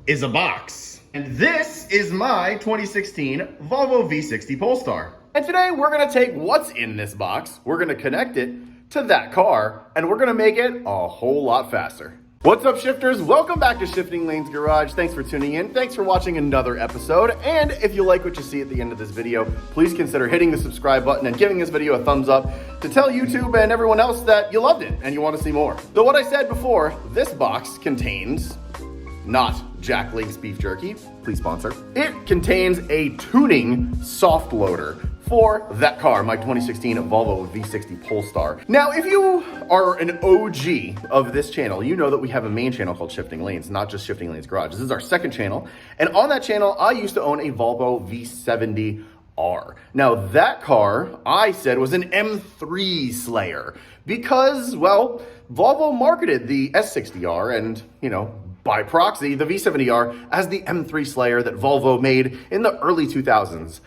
is a box. And this is my 2016 Volvo V60 Polestar. And today we're gonna take what's in this box, we're gonna connect it to that car, and we're gonna make it a whole lot faster. What's up, shifters? Welcome back to Shifting Lanes Garage. Thanks for tuning in. Thanks for watching another episode. And if you like what you see at the end of this video, please consider hitting the subscribe button and giving this video a thumbs up to tell YouTube and everyone else that you loved it and you want to see more. So what I said before, this box contains not Jack Link's beef jerky, please sponsor. It contains a tuning soft loader for that car, my 2016 Volvo V60 Polestar. Now, if you are an OG of this channel, you know that we have a main channel called Shifting Lanes, not just Shifting Lanes Garage. This is our second channel. And on that channel, I used to own a Volvo V70R. Now, that car, I said, was an M3 slayer because, well, Volvo marketed the S60R and, you know, by proxy, the V70R as the M3 slayer that Volvo made in the early 2000s.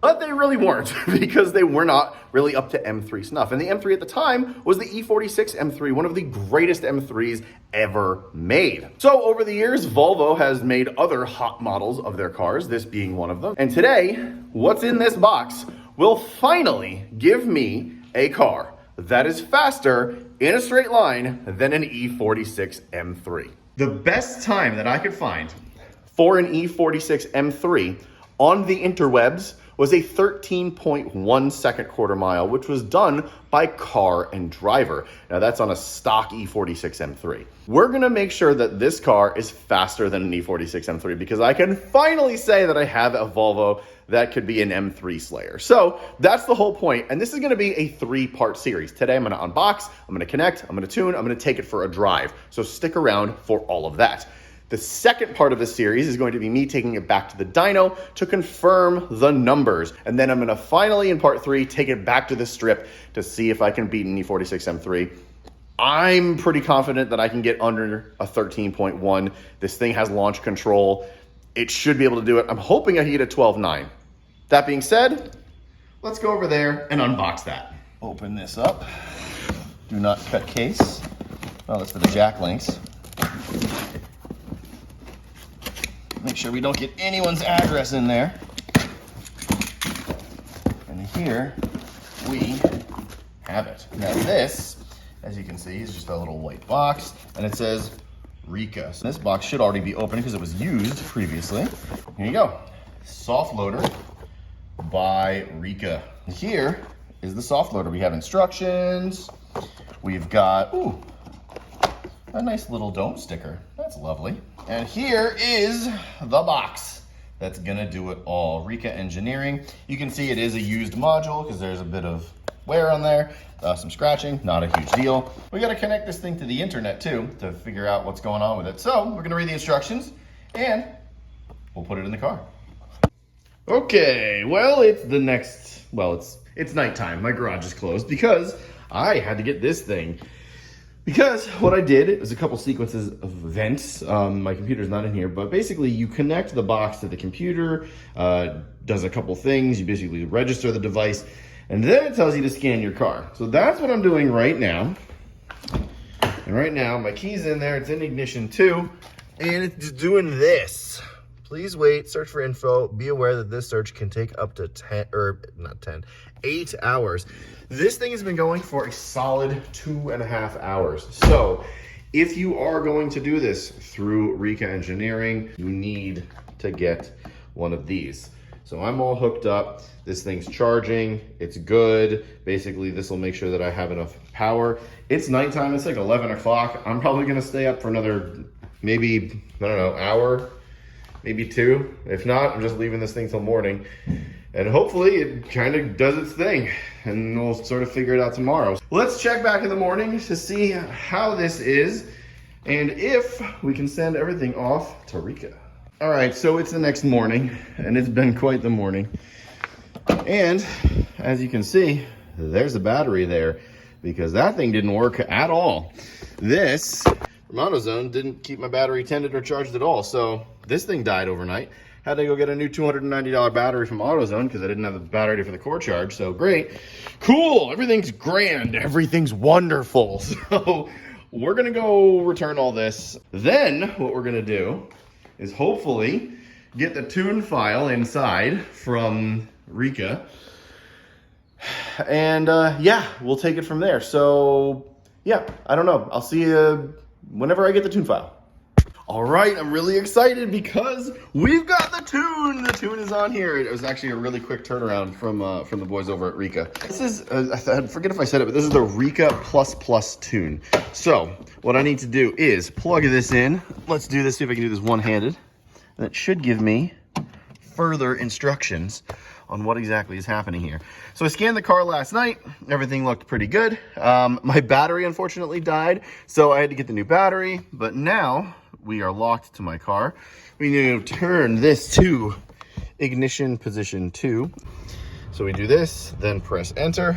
But they really weren't, because they were not really up to M3 snuff. And the M3 at the time was the E46 M3, one of the greatest M3s ever made. So over the years, Volvo has made other hot models of their cars, this being one of them. And today, what's in this box will finally give me a car that is faster in a straight line than an E46 M3. The best time that I could find for an E46 M3 on the interwebs was a 13.1 second quarter mile, which was done by Car and Driver. Now that's on a stock E46 M3. We're gonna make sure that this car is faster than an E46 M3 because I can finally say that I have a Volvo that could be an M3 slayer. So that's the whole point. And this is gonna be a 3-part series. Today I'm gonna unbox, I'm gonna connect, I'm gonna tune, I'm gonna take it for a drive. So stick around for all of that. The second part of the series is going to be me taking it back to the dyno to confirm the numbers. And then I'm gonna finally, in part 3, take it back to the strip to see if I can beat an E46 M3. I'm pretty confident that I can get under a 13.1. This thing has launch control. It should be able to do it. I'm hoping I can get a 12.9. That being said, let's go over there and unbox that. Open this up. Do not cut case. Oh, that's for the Jack Links. Make sure we don't get anyone's address in there. And here we have it. Now this, as you can see, is just a little white box, and it says Rika. So this box should already be open because it was used previously. Here you go. Soft loader by Rika. Here is the soft loader. We have instructions. We've got, ooh, a nice little dome sticker. That's lovely. And here is the box that's gonna do it all. Rika Engineering. You can see it is a used module because there's a bit of wear on there, some scratching, not a huge deal. We gotta connect this thing to the internet too to figure out what's going on with it. So we're gonna read the instructions and we'll put it in the car. Okay, well, it's nighttime. My garage is closed because I had to get this thing. Because what I did was a couple sequences of events. My computer's not in here, but basically you connect the box to the computer, does a couple things. You basically register the device, and then it tells you to scan your car. So that's what I'm doing right now. And right now, my key's in there. It's in ignition too, and it's doing this. Please wait, search for info. Be aware that this search can take up to 8 hours. This thing has been going for a solid 2.5 hours. So if you are going to do this through Rika Engineering, you need to get one of these. So I'm all hooked up. This thing's charging. It's good. Basically, this will make sure that I have enough power. It's nighttime. It's like 11 o'clock. I'm probably going to stay up for another maybe, I don't know, hour, maybe 2. If not, I'm just leaving this thing till morning. And hopefully it kind of does its thing, and we'll sort of figure it out tomorrow. Let's check back in the morning to see how this is and if we can send everything off to Rika. All right, so it's the next morning, and it's been quite the morning. And as you can see, there's a battery there because that thing didn't work at all. This from AutoZone didn't keep my battery tended or charged at all, so this thing died overnight. Had to go get a new $290 battery from AutoZone because I didn't have the battery for the core charge. So great, cool, everything's grand, everything's wonderful. So we're gonna go return all this. Then what we're gonna do is hopefully get the tune file inside from Rika. And yeah, we'll take it from there. So yeah, I don't know. I'll see you whenever I get the tune file. All right, I'm really excited because we've got the tune. The tune is on here. It was actually a really quick turnaround from the boys over at Rika. This is, I forget if I said it, but this is the Rika Plus tune. So what I need to do is plug this in. Let's do this, see if I can do this one-handed. And it should give me further instructions on what exactly is happening here. So I scanned the car last night. Everything looked pretty good. My battery unfortunately died, so I had to get the new battery. But now we are locked to my car. We need to turn this to ignition position 2. So we do this, then press enter.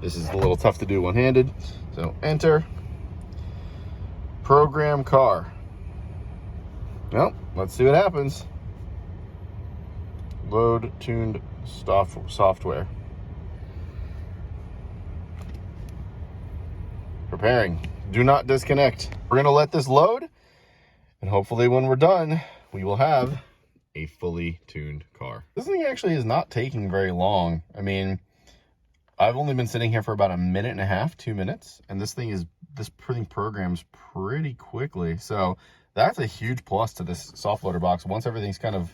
This is a little tough to do one-handed. So enter, program car. Well, let's see what happens. Load tuned software. Preparing. Do not disconnect. We're gonna let this load, and hopefully when we're done, we will have a fully tuned car. This thing actually is not taking very long. I mean, I've only been sitting here for about 1.5 minutes, 2 minutes, and this thing programs pretty quickly. So that's a huge plus to this soft loader box. Once everything's kind of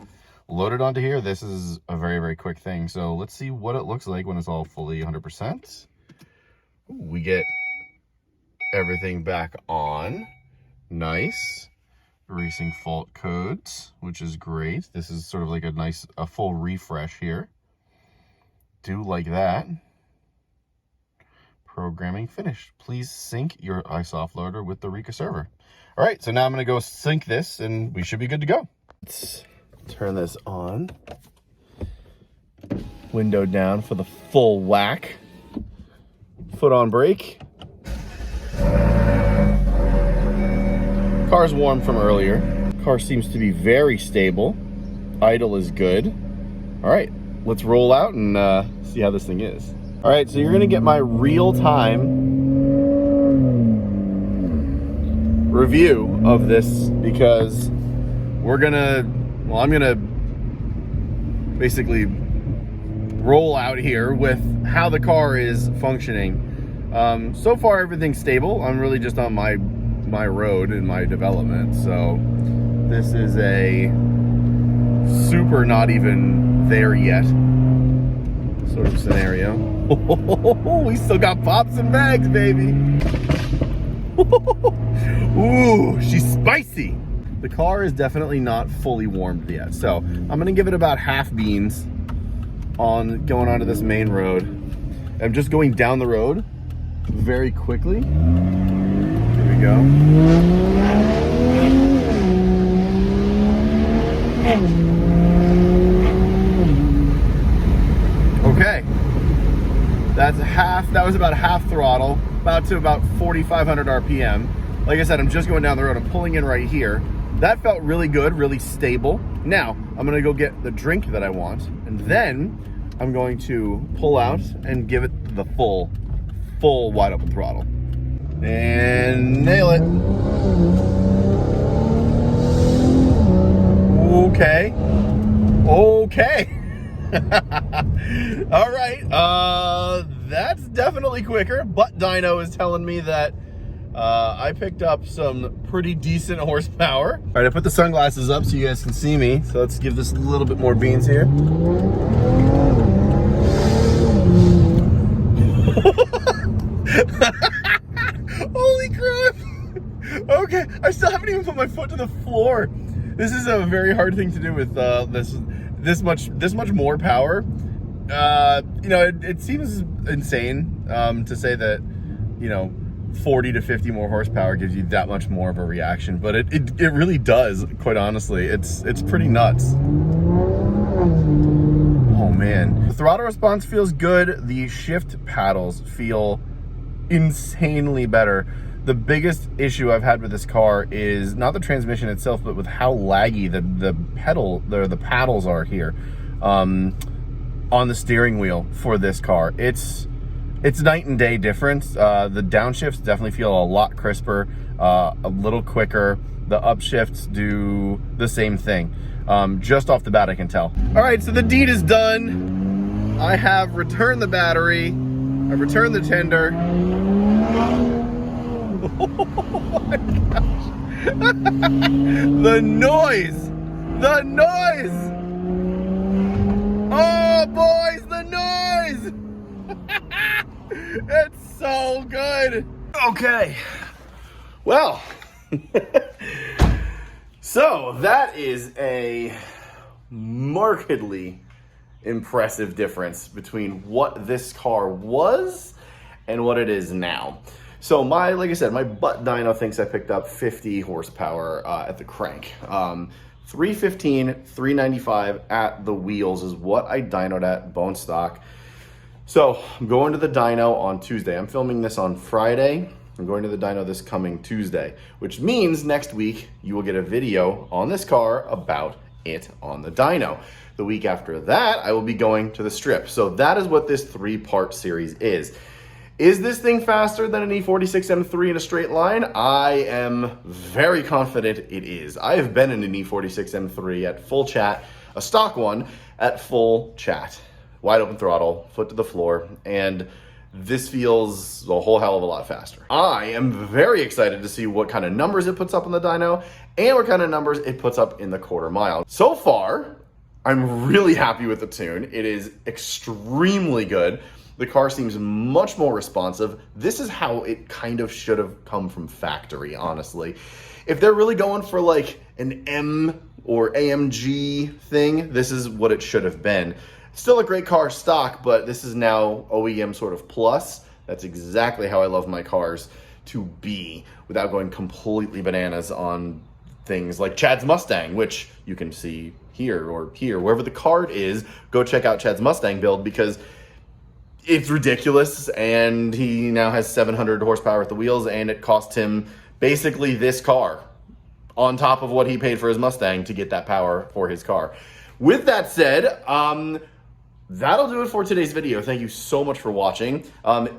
loaded onto here, this is a very, very quick thing. So let's see what it looks like when it's all fully 100%. We get everything back on. Nice. Racing fault codes, which is great. This is sort of like a full refresh here. Do like that. Programming finished. Please sync your iSoft loader with the Rika server. All right, so now I'm gonna go sync this and we should be good to go. Let's turn this on. Window down for the full whack. Foot on brake. Car's warm from earlier. Car seems to be very stable. Idle is good. All right, let's roll out and see how this thing is. All right, so you're gonna get my real-time review of this because I'm gonna basically roll out here with how the car is functioning. So far, everything's stable. I'm really just on my road in my development. So this is a super not even there yet sort of scenario. We still got pops and bags, baby. Ooh, she's spicy. The car is definitely not fully warmed yet. So I'm gonna give it about half beans on going onto this main road. I'm just going down the road very quickly. Here we go. Okay. That was about half throttle, about 4,500 RPM. Like I said, I'm just going down the road. I'm pulling in right here. That felt really good, really stable. Now, I'm gonna go get the drink that I want, and then I'm going to pull out and give it the full wide open throttle. And nail it. Okay. All right, that's definitely quicker. Butt Dyno is telling me that I picked up some pretty decent horsepower. All right, I put the sunglasses up so you guys can see me. So let's give this a little bit more beans here. Holy crap. Okay, I still haven't even put my foot to the floor. This is a very hard thing to do with this much more power. You know, it seems insane to say that, you know, 40 to 50 more horsepower gives you that much more of a reaction, but it really does, quite honestly. It's pretty nuts. Oh man. The throttle response feels good. The shift paddles feel insanely better. The biggest issue I've had with this car is not the transmission itself, but with how laggy the paddles are here on the steering wheel for this car. It's night and day difference. The downshifts definitely feel a lot crisper, a little quicker. the upshifts do the same thing. Just off the bat, I can tell. All right, so the deed is done. I have returned the battery. I've returned the tender. Oh my gosh. The noise! The noise! Oh, boys, the noise! It's so good. Okay. Well, so that is a markedly impressive difference between what this car was and what it is now. So like I said, my butt dyno thinks I picked up 50 horsepower at the crank. 315, 395 at the wheels is what I dynoed at bone stock. So I'm going to the dyno on Tuesday. I'm filming this on Friday. I'm going to the dyno this coming Tuesday, which means next week you will get a video on this car about it on the dyno. The week after that, I will be going to the strip. So that is what this 3-part series is. Is this thing faster than an E46 M3 in a straight line? I am very confident it is. I have been in an E46 M3 at full chat, a stock one at full chat. Wide open throttle, foot to the floor, and this feels a whole hell of a lot faster. I am very excited to see what kind of numbers it puts up on the dyno and what kind of numbers it puts up in the quarter mile. So far, I'm really happy with the tune. It is extremely good. The car seems much more responsive. This is how it kind of should have come from factory, honestly. If they're really going for like an M or AMG thing, this is what it should have been. Still a great car stock, but this is now OEM sort of plus. That's exactly how I love my cars to be without going completely bananas on things like Chad's Mustang, which you can see here or here. Wherever the card is, go check out Chad's Mustang build because it's ridiculous, and he now has 700 horsepower at the wheels, and it cost him basically this car on top of what he paid for his Mustang to get that power for his car. With that said, that'll do it for today's video. Thank you so much for watching.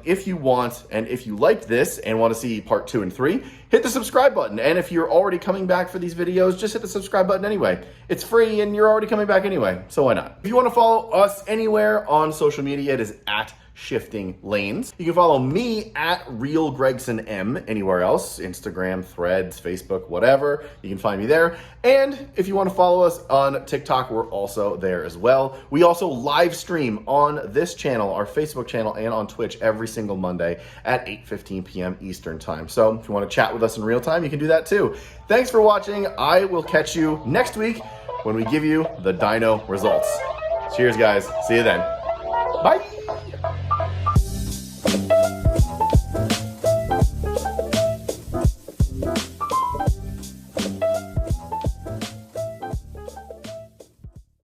If you want, and if you liked this and want to see part 2 and 3, hit the subscribe button. And if you're already coming back for these videos, just hit the subscribe button anyway. It's free and you're already coming back anyway, so why not? If you want to follow us anywhere on social media, it is at Shifting Lanes. You can follow me at Real Gregson M anywhere else, Instagram, Threads, Facebook, whatever. You can find me there. And if you want to follow us on TikTok, we're also there as well. We also live stream on this channel, our Facebook channel, and on Twitch every single Monday at 8:15 p.m. Eastern time. So if you want to chat with us in real time, you can do that too. Thanks for watching. I will catch you next week when we give you the dyno results. Cheers, guys. See you then. Bye.